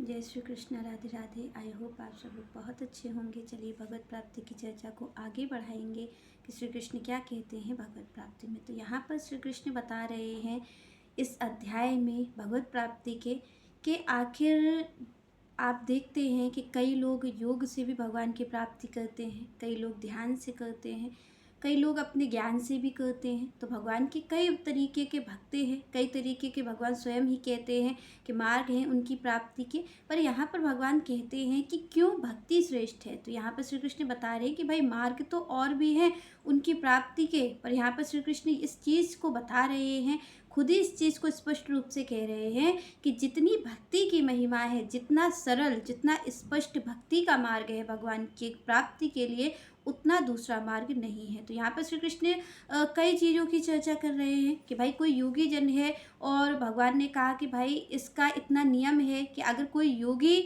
जय Shri Krishna, Radhe Radhe. I hope आप सब लोग बहुत अच्छे होंगे। चलिए भगवत प्राप्ति की चर्चा को आगे बढ़ाएंगे कि श्री कृष्ण क्या कहते हैं भगवत प्राप्ति में। तो यहाँ पर श्री कृष्ण बता रहे हैं इस अध्याय में भगवत प्राप्ति के आखिर आप देखते हैं कि कई लोग योग से भी भगवान की प्राप्ति करते हैं, कई लोग ध्यान से करते हैं, कई लोग अपने ज्ञान से भी करते हैं। तो भगवान के कई तरीके के भक्त हैं, कई तरीके के भगवान स्वयं ही कहते हैं कि मार्ग हैं उनकी प्राप्ति के। पर यहाँ पर भगवान कहते हैं कि क्यों भक्ति श्रेष्ठ है। तो यहाँ पर श्री कृष्ण बता रहे हैं कि भाई मार्ग तो और भी हैं उनकी प्राप्ति के, पर यहाँ पर श्री कृष्ण इस चीज़ को बता रहे हैं, खुद ही इस चीज़ को स्पष्ट रूप से कह रहे हैं कि जितनी भक्ति की महिमा है, जितना सरल, जितना स्पष्ट भक्ति का मार्ग है भगवान की प्राप्ति के लिए, उतना दूसरा मार्ग नहीं है। तो यहाँ पर श्री कृष्ण कई चीज़ों की चर्चा कर रहे हैं कि भाई कोई योगी जन है और भगवान ने कहा कि भाई इसका इतना नियम है कि अगर कोई योगी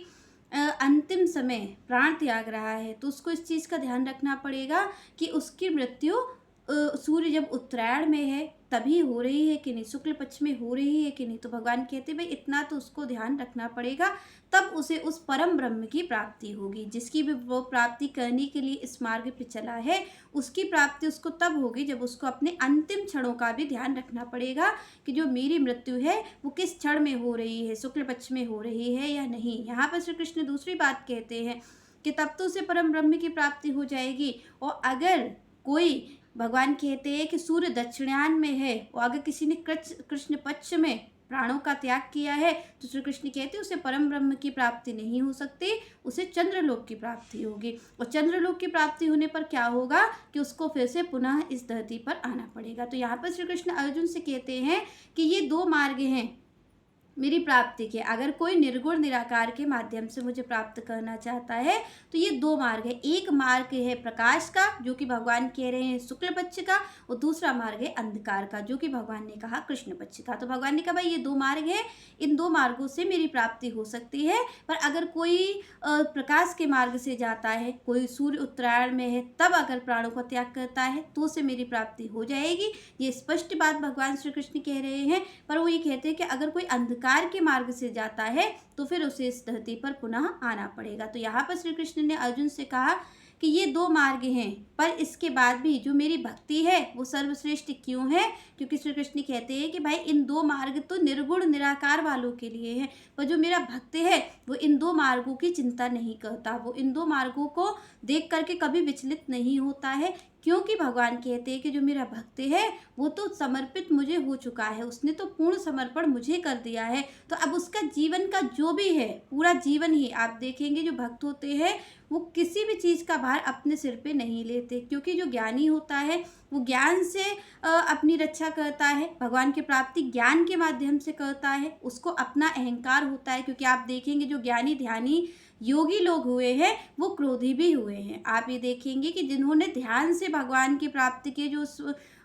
अंतिम समय प्राण त्याग रहा है तो उसको इस चीज़ का ध्यान रखना पड़ेगा कि उसकी मृत्यु सूर्य जब उत्तरायण में है तभी हो रही है कि नहीं, शुक्ल पक्ष में हो रही है कि नहीं। तो भगवान कहते भाई इतना तो उसको ध्यान रखना पड़ेगा, तब उसे उस परम ब्रह्म की प्राप्ति होगी। जिसकी भी वो प्राप्ति करने के लिए इस मार्ग पे चला है, उसकी प्राप्ति उसको तब होगी जब उसको अपने अंतिम क्षणों का भी ध्यान रखना पड़ेगा कि जो मेरी मृत्यु है वो किस क्षण में हो रही है, शुक्ल पक्ष में हो रही है या नहीं। यहाँ पर श्री कृष्ण दूसरी बात कहते हैं कि तब तो उसे परम ब्रह्म की प्राप्ति हो जाएगी। और अगर कोई, भगवान कहते हैं कि सूर्य दक्षिणायन में है और अगर किसी ने कृष्ण पक्ष में प्राणों का त्याग किया है तो श्री कृष्ण कहते हैं उसे परम ब्रह्म की प्राप्ति नहीं हो सकती, उसे चंद्रलोक की प्राप्ति होगी। और चंद्रलोक की प्राप्ति होने पर क्या होगा कि उसको फिर से पुनः इस धरती पर आना पड़ेगा। तो यहाँ पर श्री कृष्ण अर्जुन से कहते हैं कि ये दो मार्ग हैं मेरी प्राप्ति के। अगर कोई निर्गुण निराकार के माध्यम से मुझे प्राप्त करना चाहता है तो ये दो मार्ग है। एक मार्ग है प्रकाश का, जो कि भगवान कह रहे हैं शुक्ल पक्ष का, और दूसरा मार्ग है अंधकार का, जो कि भगवान ने कहा कृष्ण पक्ष का। तो भगवान ने कहा भाई ये दो मार्ग है, इन दो मार्गों से मेरी प्राप्ति हो सकती है। पर अगर कोई प्रकाश के मार्ग से जाता है, कोई सूर्य उत्तरायण में है तब अगर प्राणों का त्याग करता है तो उसे मेरी प्राप्ति हो जाएगी। ये स्पष्ट बात भगवान श्री कृष्ण कह रहे हैं। पर वो ये कहते हैं कि अगर कोई अंधकार के मार्ग से जाता है तो फिर उसे इस धरती पर पुनः आना पड़ेगा। तो यहाँ पर श्री कृष्ण ने अर्जुन से कहा कि ये दो मार्ग हैं, पर इसके बाद भी जो मेरी भक्ति है वो सर्वश्रेष्ठ क्यों है? क्योंकि श्री कृष्ण कहते हैं कि भाई इन दो मार्ग तो निर्गुण निराकार वालों के लिए हैं, पर जो मेरा भक्त है वो इन दो मार्गों की चिंता नहीं करता, वो इन दो मार्गों को देख करके कभी विचलित नहीं होता है। क्योंकि भगवान कहते हैं कि जो मेरा भक्त है वो तो समर्पित मुझे हो चुका है, उसने तो पूर्ण समर्पण मुझे कर दिया है। तो अब उसका जीवन का जो भी है, पूरा जीवन ही, आप देखेंगे जो भक्त होते हैं वो किसी भी चीज़ का भार अपने सिर पे नहीं लेते, क्योंकि जो ज्ञानी होता है वो ज्ञान से अपनी रक्षा करता है, भगवान की प्राप्ति ज्ञान के माध्यम से करता है, उसको अपना अहंकार होता है। क्योंकि आप देखेंगे जो ज्ञानी ध्यानी योगी लोग हुए हैं वो क्रोधी भी हुए हैं। आप ये देखेंगे कि जिन्होंने ध्यान से भगवान की प्राप्ति के जो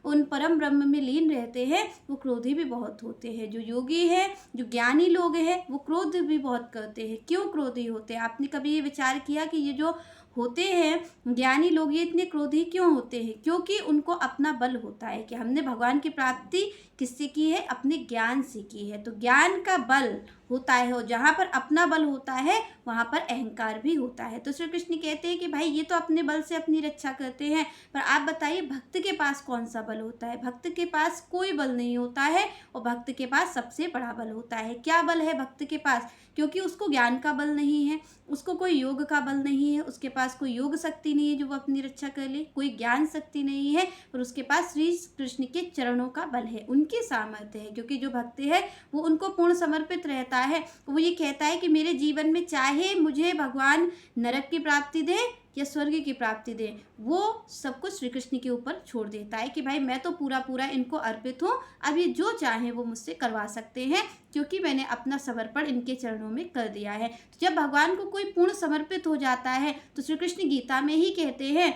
उन परम ब्रह्म में लीन रहते हैं वो क्रोधी भी बहुत होते हैं। जो योगी हैं, जो ज्ञानी लोग हैं, वो क्रोध भी बहुत करते हैं। क्यों क्रोधी होते हैं? आपने कभी ये विचार किया कि ये जो होते हैं ज्ञानी लोग, ये इतने क्रोधी क्यों होते हैं? क्योंकि उनको अपना बल होता है कि हमने भगवान की प्राप्ति किससे की है? अपने ज्ञान से की है। तो ज्ञान का बल होता है, और जहाँ पर अपना बल होता है वहाँ पर अहंकार भी होता है। तो श्री कृष्ण कहते हैं कि भाई ये तो अपने बल से अपनी रक्षा करते हैं, पर आप बताइए भक्त के पास कौन सा बल होता है? भक्त के पास कोई बल नहीं होता है, और भक्त के पास सबसे बड़ा बल होता है। क्या बल है भक्त के पास? क्योंकि उसको ज्ञान का बल नहीं है, उसको कोई योग का बल नहीं है, उसके पास कोई योग शक्ति नहीं है जो वो अपनी रक्षा कर ले, कोई ज्ञान शक्ति नहीं है, पर उसके पास श्री कृष्ण के चरणों का बल है, उनकी सामर्थ्य है। क्योंकि जो भक्त है वो उनको पूर्ण समर्पित रहता है। वो ये कहता है कि मेरे जीवन में चाहे मुझे भगवान नरक की प्राप्ति दे या स्वर्ग की प्राप्ति दे, वो सब कुछ श्री कृष्ण के ऊपर छोड़ देता है कि भाई मैं तो पूरा पूरा इनको अर्पित हूँ, अब ये जो चाहे वो मुझसे करवा सकते हैं, क्योंकि मैंने अपना समर्पण इनके चरणों में कर दिया है। तो जब भगवान को कोई पूर्ण समर्पित हो जाता है तो श्री कृष्ण गीता में ही कहते हैं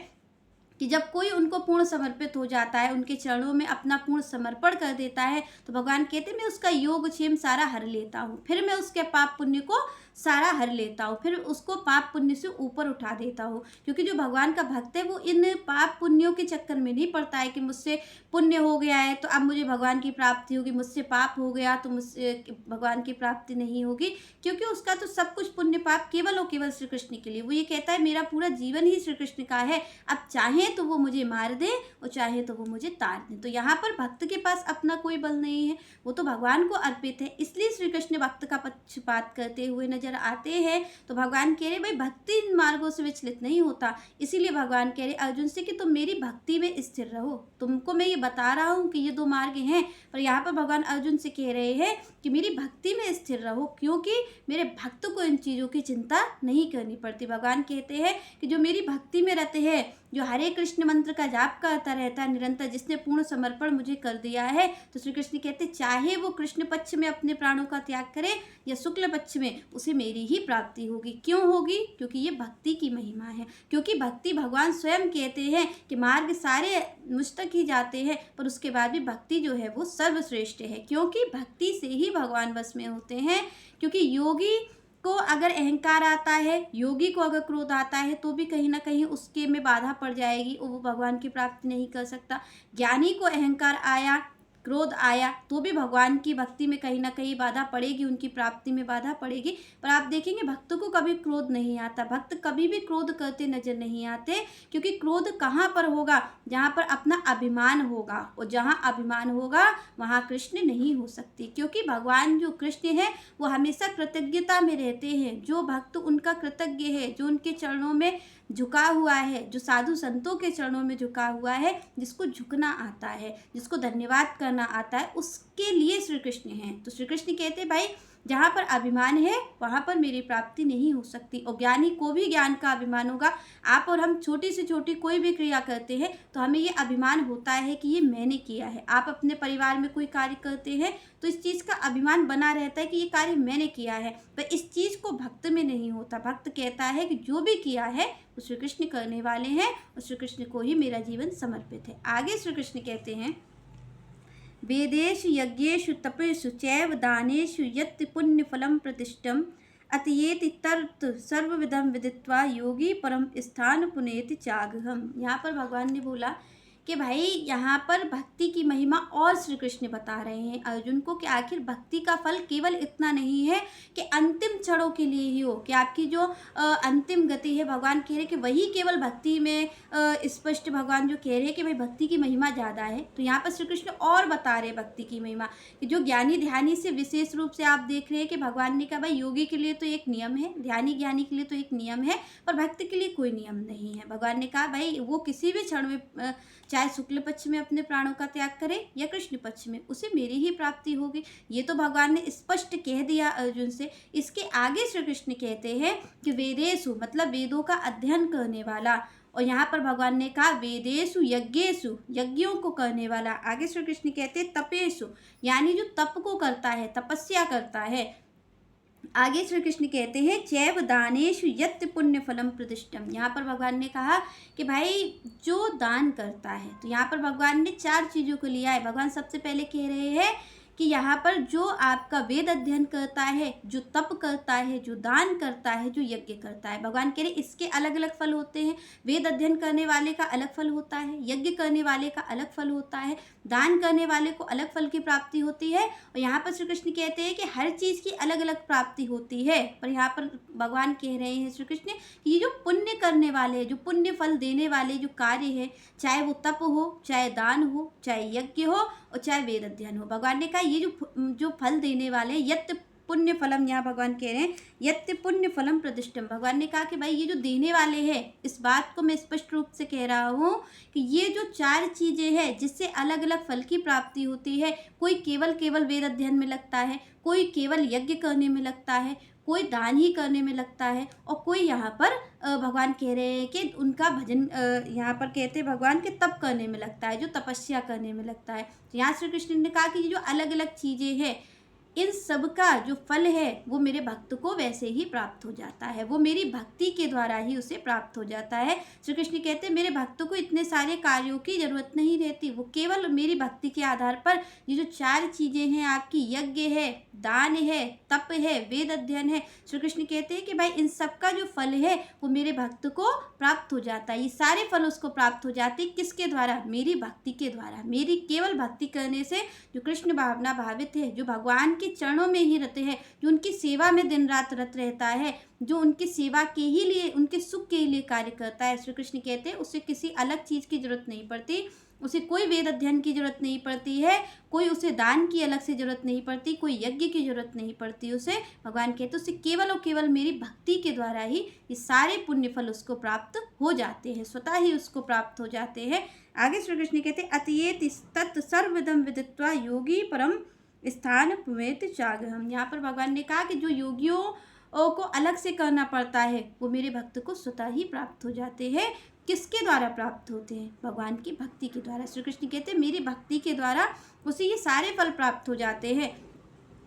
कि जब कोई उनको पूर्ण समर्पित हो जाता है, उनके चरणों में अपना पूर्ण समर्पण कर देता है, तो भगवान कहते हैं मैं उसका योगक्षेम सारा हर लेता हूँ, फिर मैं उसके पाप पुण्य को सारा हर लेता हूँ, फिर उसको पाप पुण्य से ऊपर उठा देता हूँ। क्योंकि जो भगवान का भक्त है वो इन पाप पुण्यों के चक्कर में नहीं पड़ता है कि मुझसे पुण्य हो गया है तो अब मुझे भगवान की प्राप्ति होगी, मुझसे पाप हो गया तो मुझसे भगवान की प्राप्ति नहीं होगी। क्योंकि उसका तो सब कुछ पुण्य पाप केवल और केवल श्री कृष्ण के लिए। वो ये कहता है मेरा पूरा जीवन ही श्री कृष्ण का है, अब चाहे तो वो मुझे मार दे और चाहे तो वो मुझे तार दे। तो यहाँ पर भक्त के पास अपना कोई बल नहीं है, वो तो भगवान को अर्पित है। इसलिए श्री कृष्ण भक्त का पक्षपात करते हुए नजर आते हैं। तो भगवान कह रहे भाई भक्ति इन मार्गों से विचलित नहीं होता। इसीलिए भगवान कह रहे अर्जुन से कि तुम मेरी भक्ति में स्थिर रहो। तुमको मैं ये बता रहा हूँ कि ये दो मार्ग हैं, पर यहाँ पर भगवान अर्जुन से कह रहे हैं कि मेरी भक्ति में स्थिर रहो, क्योंकि मेरे भक्त को इन चीज़ों की चिंता नहीं करनी पड़ती। भगवान कहते हैं कि जो मेरी भक्ति में रहते हैं, जो हरे कृष्ण मंत्र का जाप करता रहता है निरंतर, जिसने पूर्ण समर्पण मुझे कर दिया है, तो श्री कृष्ण कहते चाहे वो कृष्ण पक्ष में अपने प्राणों का त्याग करे या शुक्ल पक्ष में, उसे मेरी ही प्राप्ति होगी। क्यों होगी? क्योंकि ये भक्ति की महिमा है। क्योंकि भक्ति भगवान स्वयं कहते हैं कि मार्ग सारे मुझ तक ही जाते हैं, पर उसके बाद भी भक्ति जो है वो सर्वश्रेष्ठ है। क्योंकि भक्ति से ही भगवान वश में होते हैं। क्योंकि योगी को अगर अहंकार आता है, योगी को अगर क्रोध आता है, तो भी कहीं ना कहीं उसके में बाधा पड़ जाएगी और वो भगवान की प्राप्ति नहीं कर सकता। ज्ञानी को अहंकार आया, क्रोध आया, तो भी भगवान की भक्ति में कहीं ना कहीं बाधा पड़ेगी, उनकी प्राप्ति में बाधा पड़ेगी। पर आप देखेंगे भक्तों को कभी क्रोध नहीं आता, भक्त कभी भी क्रोध करते नजर नहीं आते। क्योंकि क्रोध कहाँ पर होगा? जहाँ पर अपना अभिमान होगा, और जहाँ अभिमान होगा वहाँ कृष्ण नहीं हो सकती। क्योंकि भगवान जो कृष्ण है वो हमेशा कृतज्ञता में रहते हैं। जो भक्त उनका कृतज्ञ है, जो उनके चरणों में झुका हुआ है, जो साधु संतों के चरणों में झुका हुआ है, जिसको झुकना आता है, जिसको धन्यवाद करना आता है, उसके लिए श्री कृष्ण हैं। तो श्री कृष्ण कहते हैं भाई जहाँ पर अभिमान है वहाँ पर मेरी प्राप्ति नहीं हो सकती। और ज्ञानी को भी ज्ञान का अभिमान होगा। आप और हम छोटी से छोटी कोई भी क्रिया करते हैं तो हमें ये अभिमान होता है कि ये मैंने किया है। आप अपने परिवार में कोई कार्य करते हैं तो इस चीज़ का अभिमान बना रहता है कि ये कार्य मैंने किया है, पर इस चीज़ को भक्त में नहीं होता। भक्त कहता है कि जो भी किया है वो श्री कृष्ण करने वाले हैं और श्री कृष्ण को ही मेरा जीवन समर्पित है। आगे श्री कृष्ण कहते हैं वेदेषु यज्ञेषु तपेषु चैव दानेषु यत् पुण्यफलं प्रतिष्ठम् अतयेति तत् सर्वविधं विदित्वा योगी परम स्थान पुनेति चागहम्। यहाँ पर भगवान ने बोला कि भाई यहाँ पर भक्ति की महिमा और श्री कृष्ण बता रहे हैं अर्जुन को कि आखिर भक्ति का फल केवल इतना नहीं है कि अंतिम क्षणों के लिए ही हो, कि आपकी जो अंतिम गति है, भगवान कह रहे कि वही केवल भक्ति में स्पष्ट भगवान जो कह रहे हैं कि भाई भक्ति की महिमा ज़्यादा है। तो यहाँ पर श्री कृष्ण और बता रहे हैं भक्ति की महिमा कि जो ज्ञानी ध्यानी से विशेष रूप से आप देख रहे हैं कि भगवान ने कहा भाई योगी के लिए तो एक नियम है, ध्यानी ज्ञानी के लिए तो एक नियम है, पर भक्त के लिए कोई नियम नहीं है। भगवान ने कहा भाई वो किसी भी क्षण में चाहे शुक्ल पक्ष में अपने प्राणों का त्याग करे या कृष्ण पक्ष में, उसे मेरी ही प्राप्ति होगी। ये तो भगवान ने स्पष्ट कह दिया अर्जुन से। इसके आगे श्री कृष्ण कहते हैं कि वेदेषु मतलब वेदों का अध्ययन करने वाला, और यहाँ पर भगवान ने कहा वेदेषु यज्ञेषु यज्ञों को करने वाला। आगे श्री कृष्ण कहते हैं तपेषु यानी जो तप को करता है, तपस्या करता है। आगे श्री कृष्ण कहते हैं चैव दानेषु यत् पुण्य फलम प्रतिष्ठम। यहाँ पर भगवान ने कहा कि भाई जो दान करता है, तो यहाँ पर भगवान ने 4 चीज़ों को लिया है। भगवान सबसे पहले कह रहे हैं कि यहाँ पर जो आपका वेद अध्ययन करता है, जो तप करता है, जो दान करता है, जो यज्ञ करता है, भगवान कह रहे इसके अलग अलग फल होते हैं। वेद अध्ययन करने वाले का अलग फल होता है, यज्ञ करने वाले का अलग फल होता है, दान करने वाले को अलग फल की प्राप्ति होती है। और यहाँ पर श्री कृष्ण कहते हैं कि हर चीज़ की अलग अलग प्राप्ति होती है। पर यहाँ पर भगवान कह रहे हैं श्री कृष्ण कि ये जो पुण्य करने वाले, जो पुण्य फल देने वाले जो कार्य है, चाहे वो तप हो, चाहे दान हो, चाहे यज्ञ हो और चाहे वेद अध्ययन हो, भगवान ने कहा ये जो फल देने वाले यत् पुण्य फलम, यहाँ भगवान कह रहे हैं यत् पुण्य फलम प्रतिष्ठम। भगवान ने कहा कि भाई ये जो देने वाले हैं, इस बात को मैं स्पष्ट रूप से कह रहा हूँ कि ये जो 4 चीज़ें हैं जिससे अलग अलग फल की प्राप्ति होती है, कोई केवल वेद अध्ययन में लगता है, कोई केवल यज्ञ करने में लगता है, कोई दान ही करने में लगता है, और कोई यहाँ पर भगवान कह रहे हैं कि उनका भजन, यहाँ पर कहते हैं भगवान के तप करने में लगता है, जो तपस्या करने में लगता है। तो यहाँ श्री कृष्ण ने कहा कि ये जो अलग अलग चीज़ें हैं इन सब का जो फल है वो मेरे भक्त को वैसे ही प्राप्त हो जाता है, वो मेरी भक्ति के द्वारा ही उसे प्राप्त हो जाता है। श्री कृष्ण कहते हैं मेरे भक्त को इतने सारे कार्यों की जरूरत नहीं रहती, वो केवल मेरी भक्ति के आधार पर ये जो 4 चीजें हैं आपकी, यज्ञ है, दान है, तप है, वेद अध्ययन है, श्री कृष्ण कहते हैं कि भाई इन सब का जो फल है वो मेरे भक्त को प्राप्त हो जाता है। ये सारे फल उसको प्राप्त हो जाते हैं किसके द्वारा? मेरी भक्ति के द्वारा। मेरी केवल भक्ति करने से जो कृष्ण भावना भावित है, जो भगवान के चरणों में ही रहते हैं, जो उनकी सेवा में दिन रात रत रहता है, जो उनकी सेवा के ही लिए, उनके सुख के लिए कार्य करता है, श्री कृष्ण कहते हैं उसे किसी अलग चीज की जरूरत नहीं पड़ती, उसे कोई वेद अध्ययन की जरूरत नहीं पड़ती है, कोई उसे दान की अलग से जरूरत नहीं पड़ती, कोई यज्ञ की जरूरत नहीं पड़ती उसे। भगवान कहते उसे केवल और केवल मेरी भक्ति के द्वारा ही ये सारे पुण्य फल उसको प्राप्त हो जाते हैं, स्वतः ही उसको प्राप्त हो जाते हैं। आगे श्री कृष्ण कहते अतएत तत् सर्वविदं विदित्वा योगी परम स्थान पुमेत चागहम। यहाँ पर भगवान ने कहा कि जो योगियों को अलग से करना पड़ता है वो मेरे भक्त को स्वतः ही प्राप्त हो जाते हैं। किसके द्वारा प्राप्त होते हैं? भगवान की भक्ति के द्वारा। श्री कृष्ण कहते हैं मेरी भक्ति के द्वारा उसे ये सारे फल प्राप्त हो जाते हैं।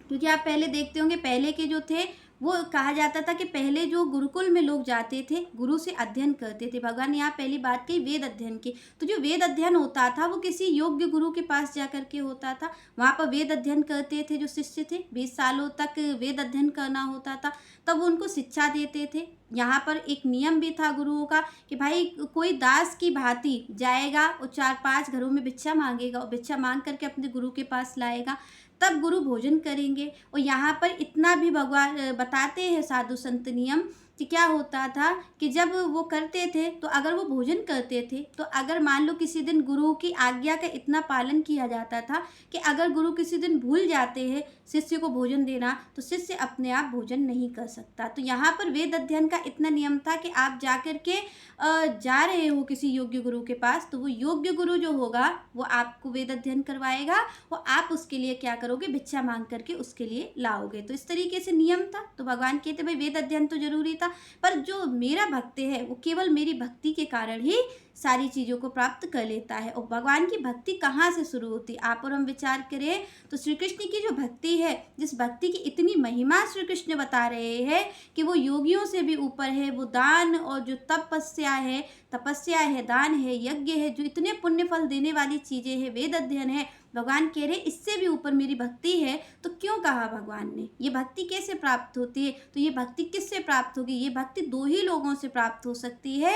क्योंकि आप पहले देखते होंगे, पहले के जो थे वो कहा जाता था कि पहले जो गुरुकुल में लोग जाते थे, गुरु से अध्ययन करते थे। भगवान ने यहाँ पहली बात कही वेद अध्ययन की, तो जो वेद अध्ययन होता था वो किसी योग्य गुरु के पास जा करके होता था। वहाँ पर वेद अध्ययन करते थे जो शिष्य थे, 20 सालों तक वेद अध्ययन करना होता था, तब वो उनको शिक्षा देते थे। यहाँ पर एक नियम भी था गुरुओं का कि भाई कोई दास की भांति जाएगा और 4-5 घरों में भिक्षा मांगेगा और भिक्षा मांग करके अपने गुरु के पास लाएगा, तब गुरु भोजन करेंगे। और यहाँ पर इतना भी भगवान बताते हैं साधु संत नियम कि क्या होता था कि जब वो करते थे तो अगर वो भोजन करते थे तो अगर मान लो किसी दिन गुरु की आज्ञा का इतना पालन किया जाता था कि अगर गुरु किसी दिन भूल जाते हैं शिष्य को भोजन देना तो शिष्य अपने आप भोजन नहीं कर सकता। तो यहाँ पर वेद अध्ययन का इतना नियम था कि आप जा कर के जा रहे हो किसी योग्य गुरु के पास, तो वो योग्य गुरु जो होगा वो आपको वेद अध्ययन करवाएगा और आप उसके लिए क्या करोगे? भिक्षा मांग करके उसके लिए लाओगे। तो इस तरीके से नियम था। तो भगवान कहते भाई वेद अध्ययन तो जरूरी था, पर जो मेरा भक्त है वो केवल मेरी भक्ति के कारण ही सारी चीज़ों को प्राप्त कर लेता है। और भगवान की भक्ति कहाँ से शुरू होती? आप और हम विचार करें तो श्री कृष्ण की जो भक्ति है, जिस भक्ति की इतनी महिमा श्री कृष्ण बता रहे हैं कि वो योगियों से भी ऊपर है, वो दान और जो तपस्या है, दान है, यज्ञ है, जो इतने पुण्य फल देने वाली चीज़ें हैं, वेद अध्ययन है, भगवान कह रहे इससे भी ऊपर मेरी भक्ति है। तो क्यों कहा भगवान ने? ये भक्ति कैसे प्राप्त होती है? तो ये भक्ति किससे प्राप्त होगी? ये भक्ति 2 ही लोगों से प्राप्त हो सकती है।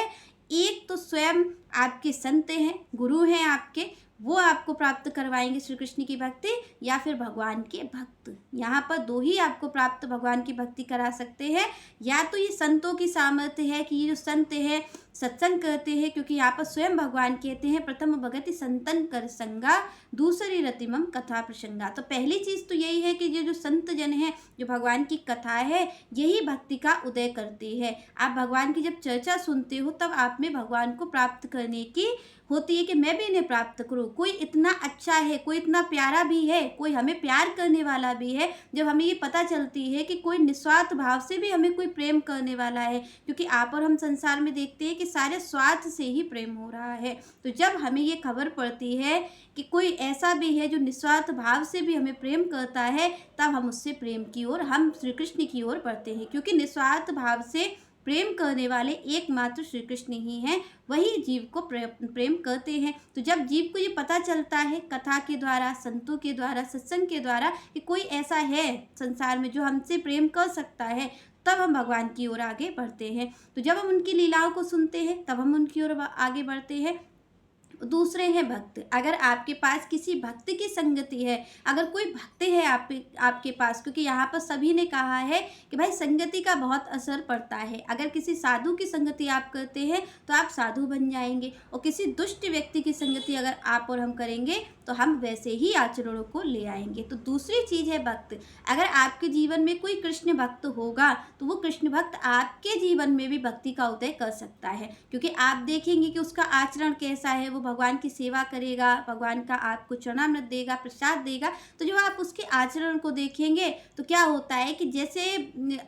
एक तो स्वयं आपके संत हैं, गुरु हैं आपके, वो आपको प्राप्त करवाएंगे श्री कृष्ण की भक्ति, या फिर भगवान के भक्त। यहाँ पर 2 ही आपको प्राप्त भगवान की भक्ति करा सकते हैं। या तो ये संतों की सामर्थ्य है कि ये जो संत है सत्संग करते हैं, क्योंकि यहाँ पर स्वयं भगवान कहते हैं प्रथम भगति संतन कर संगा दूसरी रतिमम कथा प्रसंगा। तो पहली चीज़ तो यही है कि ये जो संत जन है, जो भगवान की कथा है, यही भक्ति का उदय करती है। आप भगवान की जब चर्चा सुनते हो तब आप में भगवान को प्राप्त करने की होती है कि मैं भी इन्हें प्राप्त करूं। कोई इतना अच्छा है, कोई इतना प्यारा भी है, कोई हमें प्यार करने वाला भी है। जब हमें ये पता चलती है कि कोई निस्वार्थ भाव से भी हमें कोई प्रेम करने वाला है, क्योंकि आप और हम संसार में देखते हैं कि सारे स्वार्थ से ही प्रेम हो रहा है। तो जब हमें ये खबर पड़ती है कि कोई ऐसा भी है जो निस्वार्थ भाव से भी हमें प्रेम करता है, तब हम उससे प्रेम की ओर, हम श्री कृष्ण की ओर बढ़ते हैं। क्योंकि निस्वार्थ भाव से प्रेम करने वाले एकमात्र श्री कृष्ण ही हैं, वही जीव को प्रेम करते हैं। तो जब जीव को ये पता चलता है कथा के द्वारा, संतों के द्वारा, सत्संग के द्वारा कि कोई ऐसा है संसार में जो हमसे प्रेम कर सकता है, तब हम भगवान की ओर आगे बढ़ते हैं। तो जब हम उनकी लीलाओं को सुनते हैं तब हम उनकी ओर आगे बढ़ते हैं। दूसरे हैं भक्त। अगर आपके पास किसी भक्त की संगति है, अगर कोई भक्त है आपके पास, क्योंकि यहाँ पर सभी ने कहा है कि भाई संगति का बहुत असर पड़ता है। अगर किसी साधु की संगति आप करते हैं तो आप साधु बन जाएंगे, और किसी दुष्ट व्यक्ति की संगति अगर आप और हम करेंगे तो हम वैसे ही आचरणों को ले आएंगे। तो दूसरी चीज़ है भक्त। अगर आपके जीवन में कोई कृष्ण भक्त होगा तो वो कृष्ण भक्त आपके जीवन में भी भक्ति का उदय कर सकता है, क्योंकि आप देखेंगे कि उसका आचरण कैसा है। वो भगवान की सेवा करेगा, भगवान का आपको चरणामृत देगा, प्रसाद देगा। तो जब आप उसके आचरण को देखेंगे तो क्या होता है कि जैसे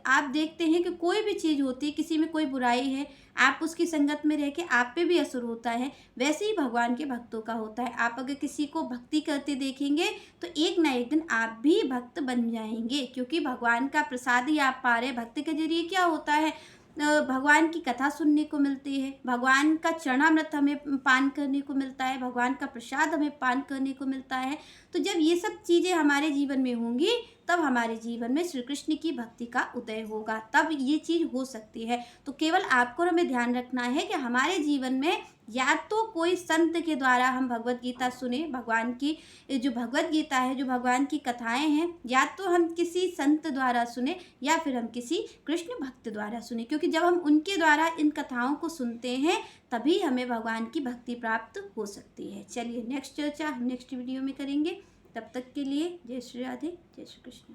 आप देखते हैं कि कोई भी चीज़ होती है, किसी में कोई बुराई है, आप उसकी संगत में रह के आप पे भी असर होता है, वैसे ही भगवान के भक्तों का होता है। आप अगर किसी को भक्ति करते देखेंगे तो एक ना एक दिन आप भी भक्त बन जाएंगे, क्योंकि भगवान का प्रसाद ही आप पा रहे हैं। भक्ति के जरिए क्या होता है, भगवान की कथा सुनने को मिलती है, भगवान का चरणामृत हमें पान करने को मिलता है, भगवान का प्रसाद हमें पान करने को मिलता है। तो जब ये सब चीज़ें हमारे जीवन में होंगी तब हमारे जीवन में श्री कृष्ण की भक्ति का उदय होगा, तब ये चीज़ हो सकती है। तो केवल आपको और हमें ध्यान रखना है कि हमारे जीवन में या तो कोई संत के द्वारा हम भगवत गीता सुने, भगवान की जो भगवत गीता है, जो भगवान की कथाएं हैं, या तो हम किसी संत द्वारा सुने या फिर हम किसी कृष्ण भक्त द्वारा सुने, क्योंकि जब हम उनके द्वारा इन कथाओं को सुनते हैं तभी हमें भगवान की भक्ति प्राप्त हो सकती है। चलिए नेक्स्ट चर्चा हम नेक्स्ट वीडियो में करेंगे। तब तक के लिए जय श्री राधे, जय श्री कृष्ण।